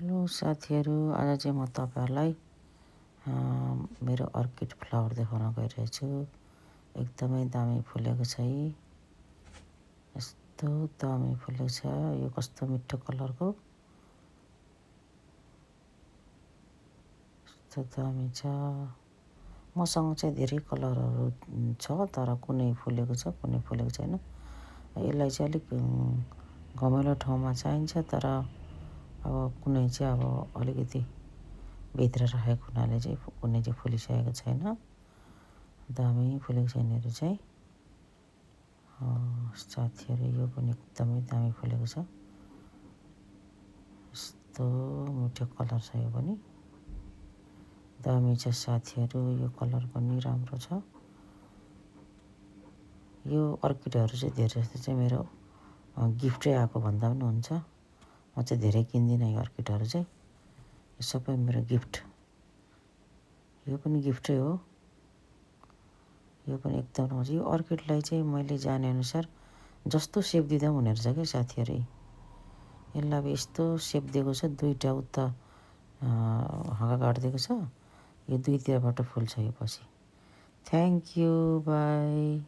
Hello साथीहरू, आज चाहिँ म तपाईहरुलाई मेरो अर्किड फ्लावर देखाउन गइरहेछु। एकदमै दामी फुलेको छ है। यस्तो दामी फुलेको छ। यो कस्तो मिठो कलरको, यस्तो दामी छ। मसँग चाहिँ धेरै कलरहरू छ, तर कुनै फुलेको छ कुनै फुलेको छैन। यसलाई चाहिँ अलिक घमाइलो ठाउँमा चाहिन्छ, तर अब कुनै चाहिँ अब अलिकति भित्र राखेको हुनाले चाहिँ कुनै चाहिँ फुलिसकेको छैन। दामी फुलेको छ यिनीहरू चाहिँ। साथीहरू, यो पनि एकदमै दामी फुलेको छ। यस्तो मिठो कलर छ, यो पनि दामी छ साथीहरू। यो कलर पनि राम्रो छ। यो अर्किडहरू चाहिँ धेरै जस्तो चाहिँ मेरो गिफ्टै आएको भन्दा पनि हुन्छ। म चाहिँ धेरै किन्दिनँ यो अर्किडहरू चाहिँ, यो सबै मेरो गिफ्ट। यो पनि गिफ्टै हो। यो पनि एकदम राम्रो छ। यो अर्किडलाई चाहिँ मैले जानेअनुसार जस्तो सेप दिँदा पनि हुने रहेछ क्या साथीहरू। यसलाई अब यस्तो सेप दिएको छ, दुईवटा उता हाँगा काटिदिएको छ। यो दुईतिरबाट फुल्छ यो पछि। Thank you, by.